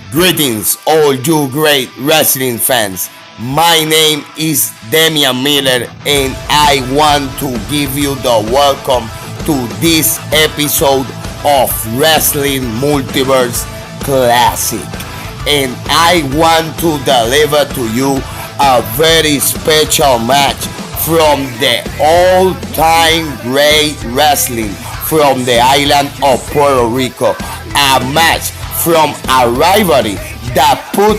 Greetings, all you great wrestling fans. My name is Damian Miller, and I want to give you the welcome to this episode of Wrestling Multiverse Classic. And I want to deliver to you a very special match from the all-time great wrestling from the island of Puerto Rico. A match from a rivalry that put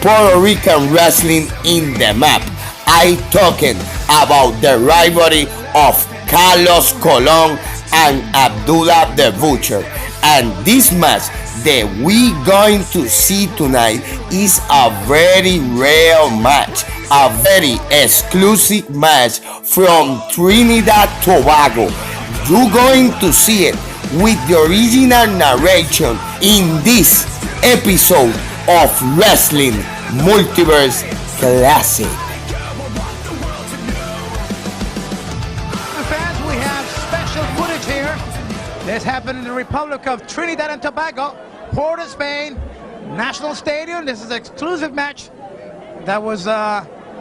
Puerto Rican wrestling in the map. I talking about the rivalry of Carlos Colon and Abdullah the Butcher. And this match that we going to see tonight is a very rare match, a very exclusive match from Trinidad Tobago. You're going to see it with the original narration in this episode of Wrestling Multiverse Classic. Fans, we have special footage here. This happened in the Republic of Trinidad and Tobago, Port of Spain, National Stadium. This is an exclusive match that was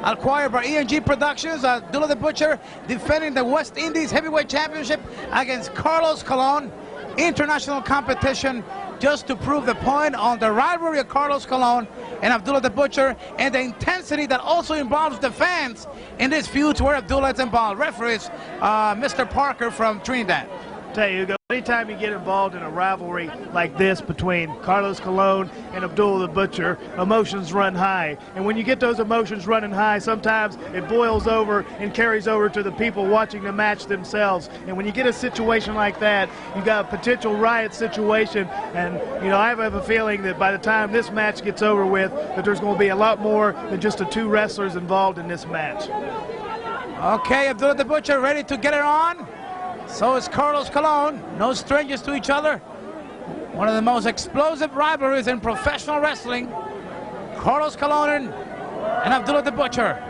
acquired by E&G Productions. Abdullah the Butcher defending the West Indies Heavyweight Championship against Carlos Colon. International competition just to prove the point on the rivalry of Carlos Colon and Abdullah the Butcher, and the intensity that also involves the fans in this feud where Abdullah is involved. Referees, Mr. Parker from Trinidad. Tell you, Hugo, anytime you get involved in a rivalry like this between Carlos Colon and Abdullah the Butcher, emotions run high. And when you get those emotions running high, sometimes it boils over and carries over to the people watching the match themselves. And when you get a situation like that, you got a potential riot situation. And, you know, I have a feeling that by the time this match gets over with, that there's going to be a lot more than just the two wrestlers involved in this match. Okay, Abdullah the Butcher ready to get it on. So is Carlos Colon, no strangers to each other. One of the most explosive rivalries in professional wrestling. Carlos Colon and Abdullah the Butcher.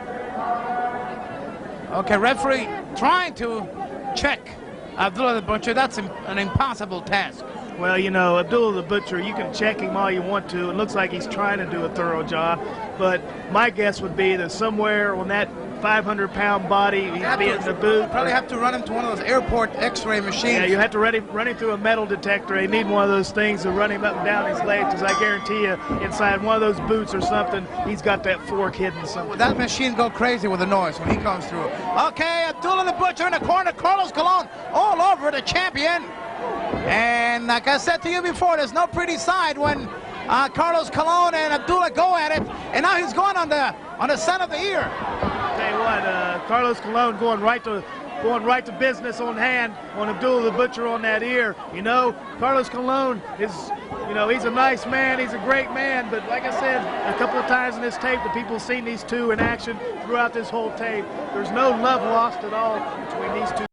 Okay, referee trying to check Abdullah the Butcher. That's an impossible task. Well, you know, Abdullah the Butcher, you can check him all you want to. It looks like he's trying to do a thorough job. But my guess would be that somewhere on that 500-pound body, he'd be in the boot. Probably have to run him to one of those airport x-ray machines. Yeah, you have to run him through a metal detector. They need one of those things to run him up and down his legs, because I guarantee you, inside one of those boots or something, he's got that fork hidden somewhere. That machine go crazy with the noise when he comes through. Okay, Abdullah the Butcher in the corner, Carlos Colon all over the champion. And like I said to you before, there's no pretty side when Carlos Colon and Abdullah go at it, and now he's going on the side of the ear. Tell you what, Carlos Colon going right to business on hand on Abdullah the Butcher on that ear. You know, Carlos Colon is, you know, he's a nice man, he's a great man, but like I said a couple of times in this tape, the people have seen these two in action throughout this whole tape. There's no love lost at all between these two.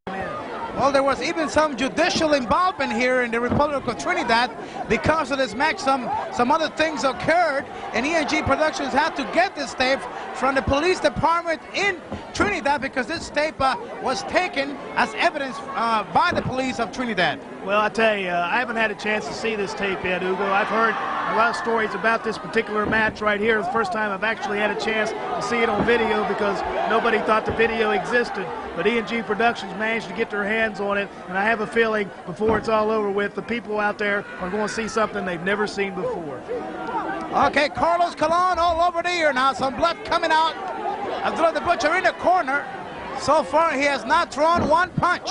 Well, there was even some judicial involvement here in the Republic of Trinidad because of this match. Some other things occurred, and E&G Productions had to get this tape from the police department in Trinidad because this tape was taken as evidence by the police of Trinidad. Well, I tell you, I haven't had a chance to see this tape yet, Hugo. I've heard a lot of stories about this particular match right here. It's the first time I've actually had a chance to see it on video because nobody thought the video existed. But E&G Productions managed to get their hands on it, and I have a feeling before it's all over with, the people out there are going to see something they've never seen before. Okay, Carlos Colon all over the ear now. Some blood coming out. Abdullah the Butcher in the corner. So far, he has not thrown one punch.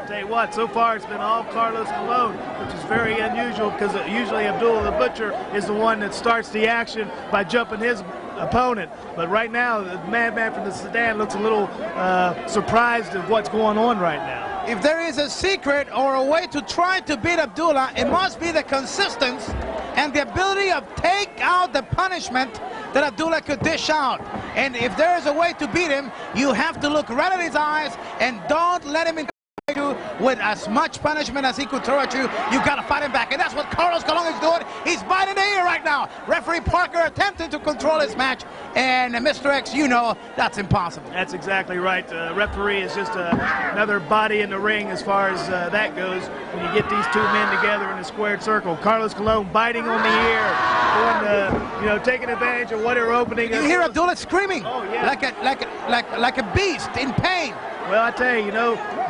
Tell you what, so far it's been all Carlos Colon, which is very unusual because usually Abdullah the Butcher is the one that starts the action by jumping his opponent. But right now, the madman from the Sudan looks a little surprised at what's going on right now. If there is a secret or a way to try to beat Abdullah, it must be the consistency and the ability of take out the punishment that Abdullah could dish out. And if there is a way to beat him, you have to look right at his eyes and don't let him you with as much punishment as he could throw at you. You got to fight him back, and that's what Carlos Colon is doing. He's biting the ear right now. now. Referee Parker attempting to control his match, and Mr. X, you know that's impossible. That's exactly right. Referee is just another body in the ring as far as that goes. When you get these two men together in a squared circle, Carlos Colon biting on the ear, going, taking advantage of whatever opening. You hear Abdullah screaming, oh, yeah, like a beast in pain. Well, I tell you,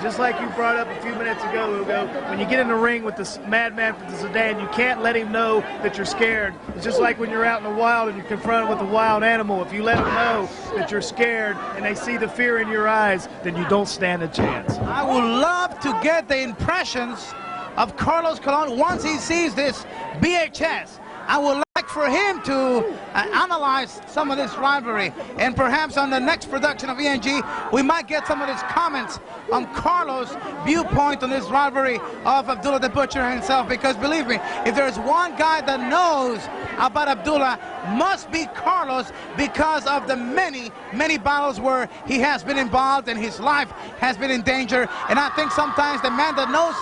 just like you brought up a few minutes ago, Hugo, when you get in the ring with this madman from the Sudan, you can't let him know that you're scared. It's just like when you're out in the wild and you're confronted with a wild animal. If you let them know that you're scared and they see the fear in your eyes, then you don't stand a chance. I would love to get the impressions of Carlos Colon once he sees this BHS. I would like for him to analyze some of this rivalry, and perhaps on the next production of ENG, we might get some of his comments on Carlos' viewpoint on this rivalry of Abdullah the Butcher himself, because believe me, if there's one guy that knows about Abdullah, must be Carlos, because of the many battles where he has been involved and his life has been in danger. And I think sometimes the man that knows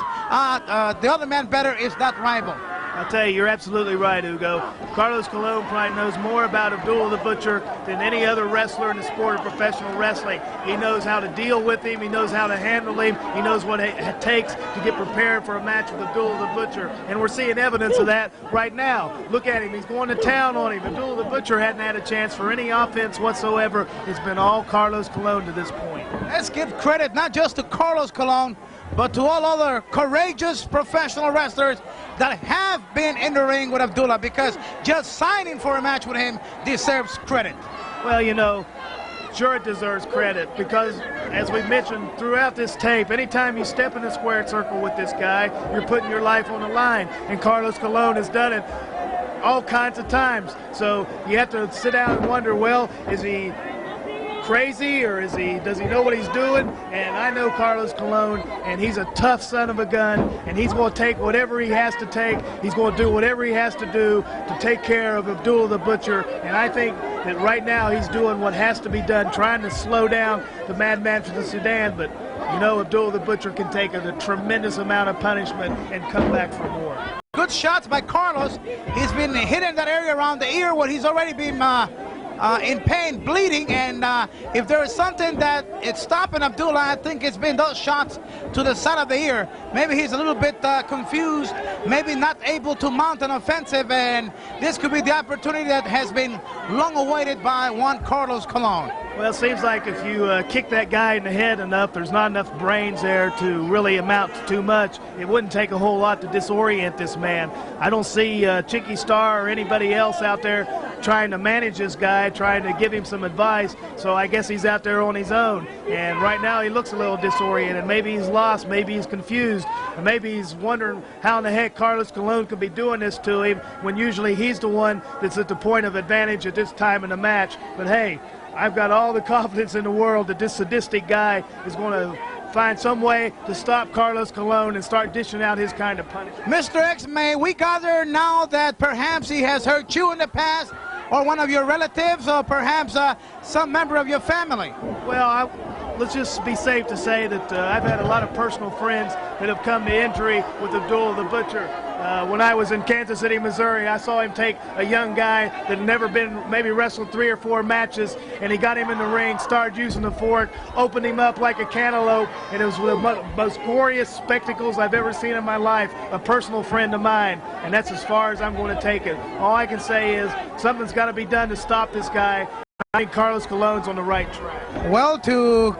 the other man better is that rival. I'll tell you, you're absolutely right, Hugo. Carlos Colon probably knows more about Abdullah the Butcher than any other wrestler in the sport of professional wrestling. He knows how to deal with him. He knows how to handle him. He knows what it takes to get prepared for a match with Abdullah the Butcher. And we're seeing evidence of that right now. Look at him. He's going to town on him. Abdullah the Butcher hadn't had a chance for any offense whatsoever. It's been all Carlos Colon to this point. Let's give credit not just to Carlos Colon, but to all other courageous professional wrestlers that have been in the ring with Abdullah, because just signing for a match with him deserves credit. Well, sure it deserves credit, because as we mentioned throughout this tape, anytime you step in a squared circle with this guy, you're putting your life on the line, and Carlos Colon has done it all kinds of times. So you have to sit down and wonder, well, is he crazy, or does he know what he's doing? And I know Carlos Colon, and he's a tough son of a gun, and he's going to take whatever he has to take. He's going to do whatever he has to do to take care of Abdullah the Butcher. And I think that right now he's doing what has to be done, trying to slow down the madman from the Sudan. But Abdullah the Butcher can take a tremendous amount of punishment and come back for more. Good shots by Carlos. He's been hit in that area around the ear where he's already been in pain, bleeding, and if there is something that is stopping Abdullah, I think it's been those shots to the side of the ear. Maybe he's a little bit confused, maybe not able to mount an offensive, and this could be the opportunity that has been long awaited by one Carlos Colon. Well, it seems like if you kick that guy in the head enough, there's not enough brains there to really amount to too much. It wouldn't take a whole lot to disorient this man. I don't see Chicky Star or anybody else out there trying to manage this guy, trying to give him some advice. So I guess he's out there on his own. And right now he looks a little disoriented. Maybe he's lost, maybe he's confused, and maybe he's wondering how in the heck Carlos Colon could be doing this to him when usually he's the one that's at the point of advantage at this time in the match. But hey, I've got all the confidence in the world that this sadistic guy is going to find some way to stop Carlos Colon and start dishing out his kind of punishment. Mr. X, may we gather now that perhaps he has hurt you in the past, or one of your relatives, or perhaps some member of your family? Well, let's just be safe to say that I've had a lot of personal friends that have come to injury with Abdullah the Butcher. When I was in Kansas City, Missouri, I saw him take a young guy that had never been, maybe wrestled 3 or 4 matches, and he got him in the ring, started using the fork, opened him up like a cantaloupe, and it was one of the most glorious spectacles I've ever seen in my life. A personal friend of mine, and that's as far as I'm going to take it. All I can say is something's got to be done to stop this guy. I think Carlos Colon's on the right track. Well, to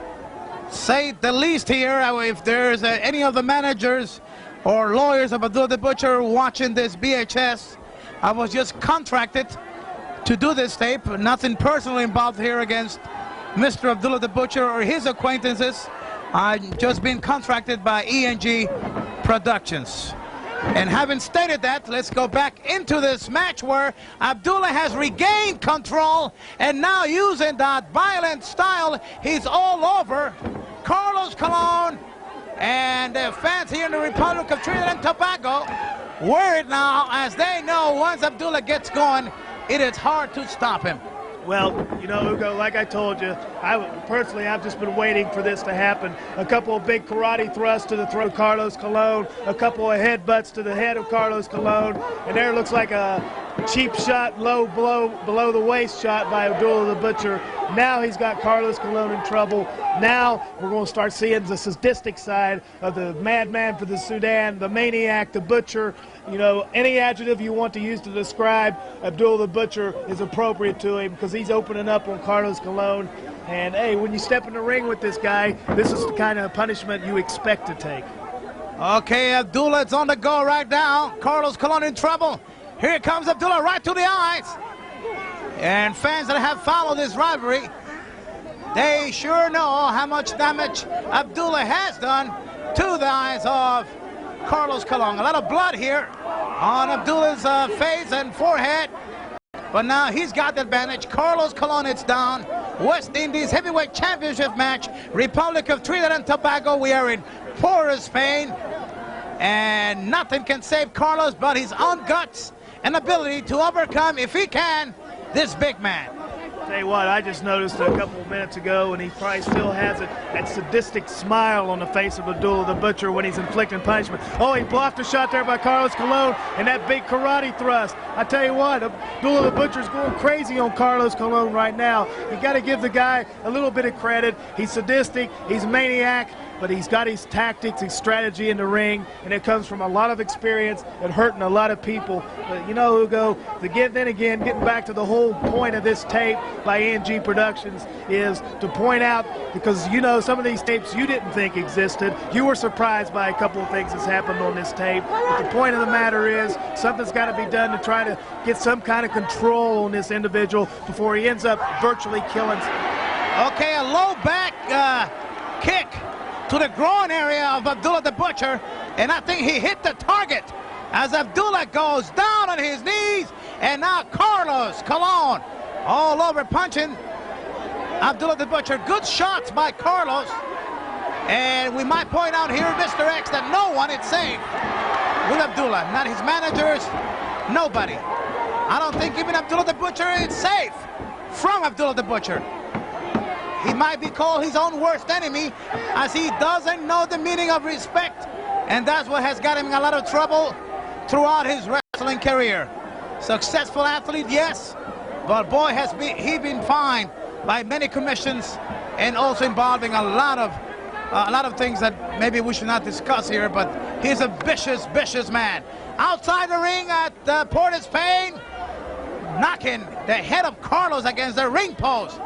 say the least here, if there's any of the managers or lawyers of Abdullah the Butcher watching this BHS, I was just contracted to do this tape. Nothing personally involved here against Mr. Abdullah the Butcher or his acquaintances. I've just been contracted by ENG Productions. And having stated that, let's go back into this match where Abdullah has regained control, and now using that violent style, he's all over Carlos Colon. And the fans here in the Republic of Trinidad and Tobago worried now, as they know once Abdullah gets going, it is hard to stop him. Well, you know, Hugo, like I told you, I've just been waiting for this to happen. A couple of big karate thrusts to the throat of Carlos Colon, a couple of headbutts to the head of Carlos Colon, and there looks like a cheap shot, low blow, below the waist shot by Abdullah the Butcher. Now he's got Carlos Colon in trouble. Now we're going to start seeing the sadistic side of the madman for the Sudan, the maniac, the butcher. You know, any adjective you want to use to describe Abdullah the Butcher is appropriate to him because he's opening up on Carlos Colon. And hey, when you step in the ring with this guy, this is the kind of punishment you expect to take. Okay, Abdullah is on the go right now. Carlos Colon in trouble. Here comes Abdullah right to the eyes. And fans that have followed this rivalry, they sure know how much damage Abdullah has done to the eyes of Carlos Colon. A lot of blood here on Abdullah's face and forehead. But now he's got the advantage. Carlos Colon is down. West Indies Heavyweight Championship match. Republic of Trinidad and Tobago. We are in Port, Spain. And nothing can save Carlos but his own guts and ability to overcome, if he can, this big man. Tell you what, I just noticed a couple of minutes ago, and he probably still has it, that sadistic smile on the face of Abdullah the Butcher when he's inflicting punishment. Oh, he blocked a shot there by Carlos Colon, and that big karate thrust. I tell you what, Abdullah the Butcher's going crazy on Carlos Colon right now. You got to give the guy a little bit of credit. He's sadistic, he's a maniac, but he's got his tactics, his strategy in the ring, and it comes from a lot of experience and hurting a lot of people. But you know, Hugo, then again, getting back to the whole point of this tape by ENG Productions is to point out, because you know some of these tapes you didn't think existed. You were surprised by a couple of things that's happened on this tape. But the point of the matter is something's got to be done to try to get some kind of control on this individual before he ends up virtually killing. Okay, a low back kick to the groin area of Abdullah the Butcher, and I think he hit the target as Abdullah goes down on his knees, and now Carlos Colon all over punching Abdullah the Butcher. Good shots by Carlos, and we might point out here, Mr. X, that no one is safe with Abdullah, not his managers, nobody. I don't think even Abdullah the Butcher is safe from Abdullah the Butcher. He might be called his own worst enemy, as he doesn't know the meaning of respect, and that's what has got him in a lot of trouble throughout his wrestling career. Successful athlete, yes, but boy, has he been fined by many commissions, and also involving a lot of things that maybe we should not discuss here. But he's a vicious man. Outside the ring at Port of Spain, knocking the head of Carlos against the ring post.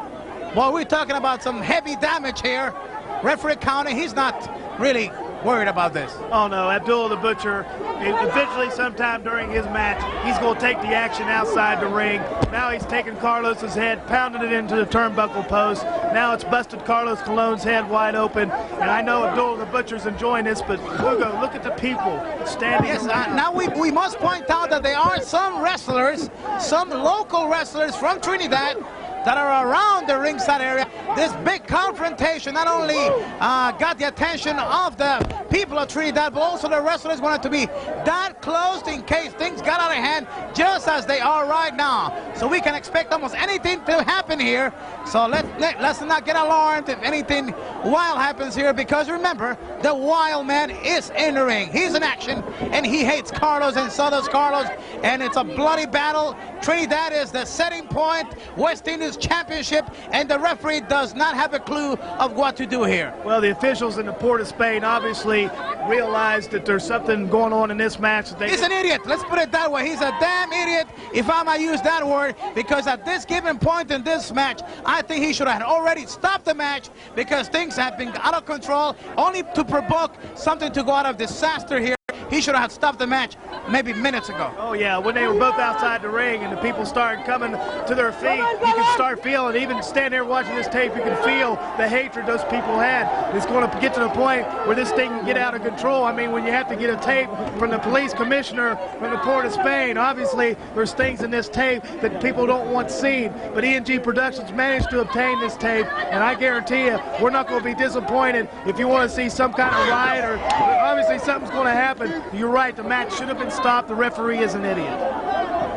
Well, we're talking about some heavy damage here. Referee counting, he's not really worried about this. Oh no, Abdullah the Butcher, eventually sometime during his match, he's going to take the action outside the ring. Now he's taking Carlos's head, pounding it into the turnbuckle post. Now it's busted Carlos Colon's head wide open. And I know Abdullah the Butcher's enjoying this, but Hugo, look at the people standing. Yes, now we must point out that there are some wrestlers, some local wrestlers from Trinidad that are around the ringside area. This big confrontation not only got the attention of the people of Trinidad, but also the wrestlers wanted to be that close in case things got out of hand, just as they are right now. So we can expect almost anything to happen here. So let's not get alarmed if anything wild happens here, because remember, the wild man is in the ring. He's in action, and he hates Carlos, and so does Carlos, and it's a bloody battle. Trinidad is the setting point, West Indies championship, and the referee does not have a clue of what to do here. Well, the officials in the Port of Spain obviously realized that there's something going on in this match. He's an idiot. Let's put it that way. He's a damn idiot, if I might use that word, because at this given point in this match, I think he should have already stopped the match, because things have been out of control, only to provoke something to go out of disaster here. He should have stopped the match maybe minutes ago. Oh yeah, when they were both outside the ring and the people started coming to their feet, you can start feeling, even standing there watching this tape, you can feel the hatred those people had. It's going to get to the point where this thing can get out of control. I mean, when you have to get a tape from the police commissioner from the Port of Spain, obviously there's things in this tape that people don't want seen, but ENG Productions managed to obtain this tape, and I guarantee you, we're not going to be disappointed if you want to see some kind of riot, or obviously something's going to happen. You're right, the match should have been stopped. The referee is an idiot.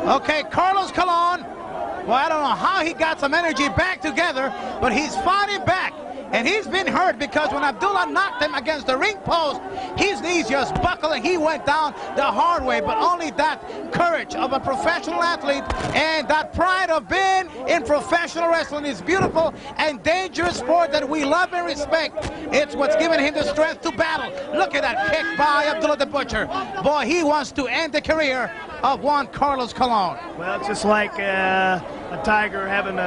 Okay, Carlos Colon Well, I don't know how he got some energy back together, but he's fighting back. And he's been hurt because when Abdullah knocked him against the ring post, his knees just buckled and he went down the hard way. But only that courage of a professional athlete and that pride of being in professional wrestling is beautiful and dangerous sport that we love and respect. It's what's given him the strength to battle. Look at that kick by Abdullah the Butcher. Boy, he wants to end the career of Juan Carlos Colon. Well, it's just like a tiger having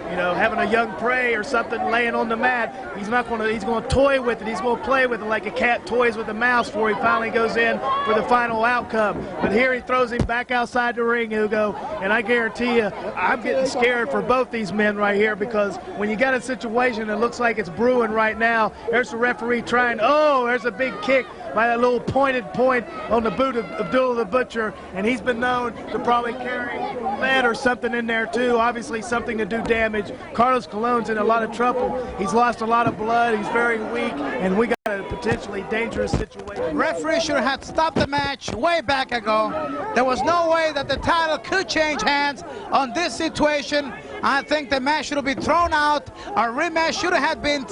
having a young prey or something laying on the mat. He's going to toy with it. He's going to play with it like a cat toys with a mouse before he finally goes in for the final outcome. But here he throws him back outside the ring, Hugo, and I guarantee you, I'm getting scared for both these men right here, because when you got a situation that looks like it's brewing right now, there's the referee trying, there's a big kick by that little pointed point on the boot of Abdullah the Butcher, and he's been known to probably carry lead or something in there too, obviously something to do damage. Carlos Colon's in a lot of trouble. He's lost a lot of blood. He's very weak, and we got a potentially dangerous situation. Referee should have stopped the match way back ago. There was no way that the title could change hands on this situation. I think the match should have been thrown out. A rematch should have been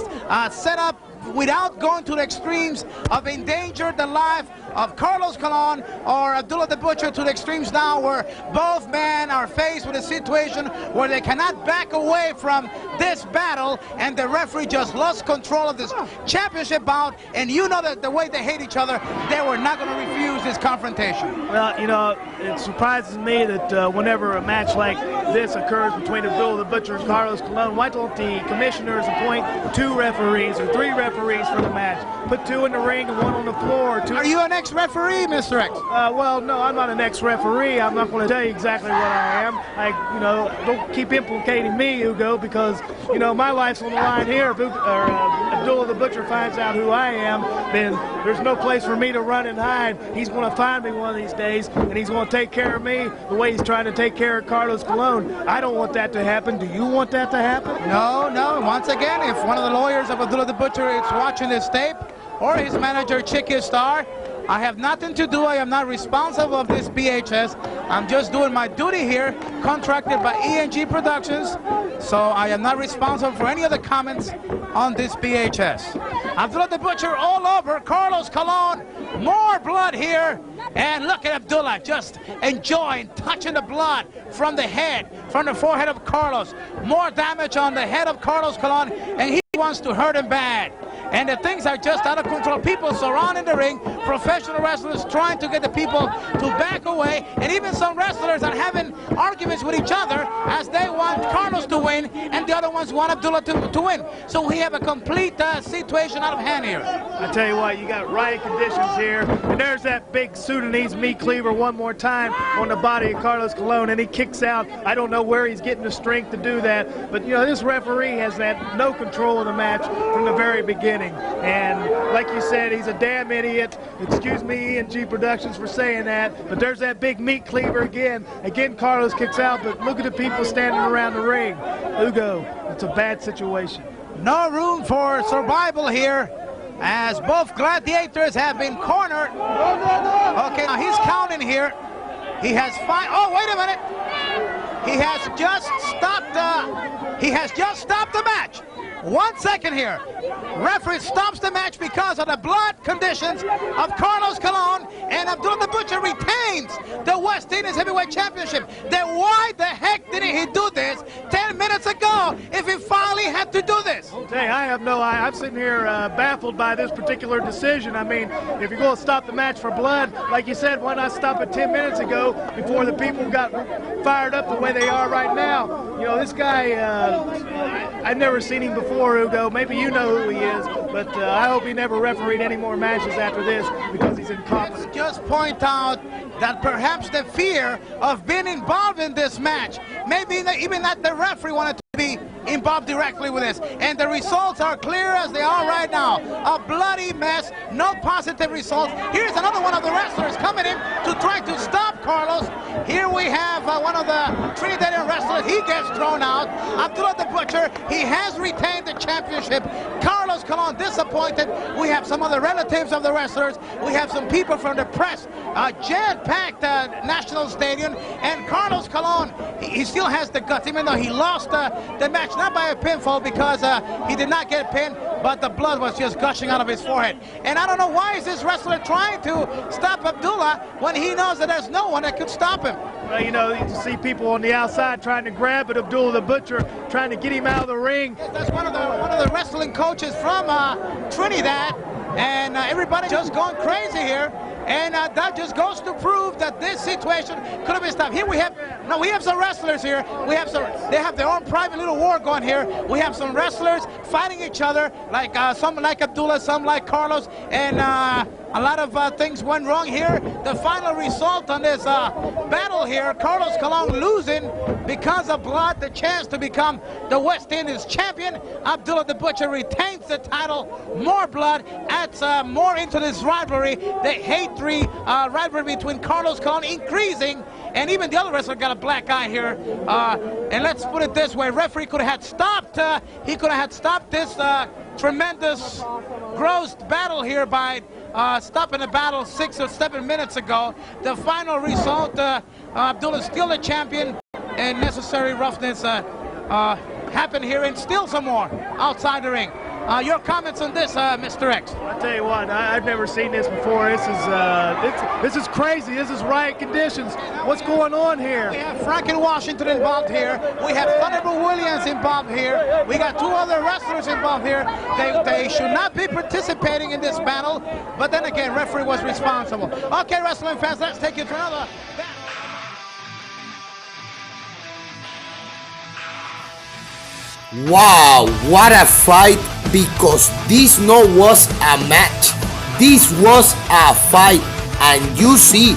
set up without going to the extremes of endangering the life of Carlos Colon or Abdullah the Butcher to the extremes now, where both men are faced with a situation where they cannot back away from this battle, and the referee just lost control of this championship bout. And you know that the way they hate each other, they were not going to refuse this confrontation. Well, it surprises me that whenever a match like this occurs between Abdullah the Butcher and Carlos Colon, why don't the commissioners appoint 2 referees or 3 referees for the match? Put 2 in the ring and 1 on the floor. Are you an ex-referee, Mr. X? Well, no, I'm not an ex-referee. I'm not going to tell you exactly what I am. Don't keep implicating me, Hugo, because, my life's on the line here. If Abdullah the Butcher finds out who I am, then there's no place for me to run and hide. He's going to find me one of these days, and he's going to take care of me the way he's trying to take care of Carlos Colon. I don't want that to happen. Do you want that to happen? No. Once again, if one of the lawyers of Abdullah the Butcher is watching this tape, or his manager, Chicky Star, I have nothing to do. I am not responsible of this BHS. I'm just doing my duty here, contracted by ENG Productions. So I am not responsible for any other comments on this BHS. Abdullah the Butcher all over Carlos Colon. More blood here. And look at Abdullah just enjoying, touching the blood from the head, from the forehead of Carlos. More damage on the head of Carlos Colon, and he wants to hurt him bad. And the things are just out of control. People surrounding the ring, professional wrestlers trying to get the people to back away, and even some wrestlers are having arguments with each other as they want Carlos to win and the other ones want Abdullah to win. So we have a complete situation out of hand here. I tell you what, you got riot conditions here, and there's that big Sudanese meat cleaver one more time on the body of Carlos Colon, and he kicks out. I don't know where he's getting the strength to do that, but this referee has had no control of the match from the very beginning. And like you said, he's a damn idiot. Excuse me, ENG Productions, for saying that, but there's that big meat cleaver again. Again, Carlos kicks out, but look at the people standing around the ring. Hugo, it's a bad situation. No room for survival here, as both gladiators have been cornered. Okay, now he's counting here. He has 5. Oh, wait a minute. He has just stopped the match. 1 second here. Referee stops the match because of the blood conditions of Carlos Colon, and Abdullah the Butcher retains the West Indies Heavyweight Championship. Then why the heck didn't he do this 10 minutes ago if he finally had to do this? Hey, I'm sitting here baffled by this particular decision. I mean, if you're going to stop the match for blood, like you said, why not stop it 10 minutes ago before the people got fired up the way they are right now? This guy, I've never seen him before, Hugo. Maybe you know who he is, but I hope he never refereed any more matches after this because he's incompetent. Let's just point out that perhaps the fear of being involved in this match, maybe even that the referee wanted to be involved directly with this, and the results are clear as they are right now. A bloody mess, no positive results. Here's another one of the wrestlers coming in to try to stop Carlos. Here we have one of the Trinidadian wrestlers. He gets thrown out. Abdullah the Butcher, he has retained the championship. Carlos Carlos Colon disappointed. We have some other relatives of the wrestlers. We have some people from the press. Jam-packed National Stadium. And Carlos Colon, he still has the guts, even though he lost the match, not by a pinfall because he did not get pinned, but the blood was just gushing out of his forehead. And I don't know why is this wrestler trying to stop Abdullah when he knows that there's no one that could stop him. Well, you know, you see people on the outside trying to grab at Abdullah the Butcher, trying to get him out of the ring. That's one of the wrestling coaches from Trinidad, and everybody just going crazy here. And that just goes to prove that this situation could have been stopped. Here we have some wrestlers here. They have their own private little war going here. We have some wrestlers fighting each other, like some like Abdullah, some like Carlos, and a lot of things went wrong here. The final result on this battle here, Carlos Colon losing because of blood, the chance to become the West Indies champion. Abdullah the Butcher retains the title. More blood adds more into this rivalry. The hate-free rivalry between Carlos Colon increasing, and even the other wrestler got a black eye here. And let's put it this way: referee could have stopped. He could have stopped this tremendous, gross battle here by stopping the battle 6 or 7 minutes ago. The final result: Abdullah still the champion, and necessary roughness happened here, and still some more outside the ring. Your comments on this, Mr. X? I tell you what, I've never seen this before. This is crazy. This is riot conditions. What's going on here? We have Franklin Washington involved here. We have Thunderbolt Williams involved here. We got 2 other wrestlers involved here. They should not be participating in this battle, but then again, referee was responsible. Okay, wrestling fans, let's take you to another battle. Wow, what a fight, because this no was a match, this was a fight. And you see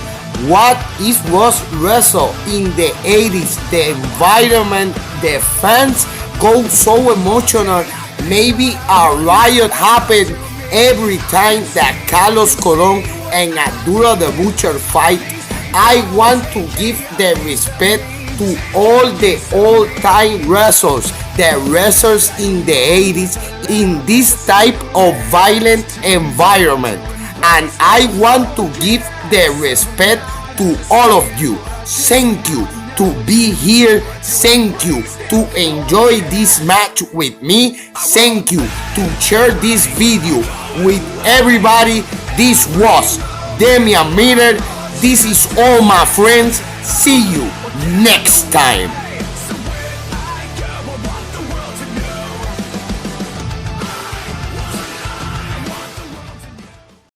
what it was wrestled in the 80s, the environment, the fans go so emotional. Maybe a riot happened every time that Carlos Colon and Abdullah the Butcher fight. I want to give the respect to all the old-time wrestlers, the wrestlers in the 80s, in this type of violent environment. And I want to give the respect to all of you. Thank you to be here. Thank you to enjoy this match with me. Thank you to share this video with everybody. This was Damian Miller. This is all, my friends. See you next time.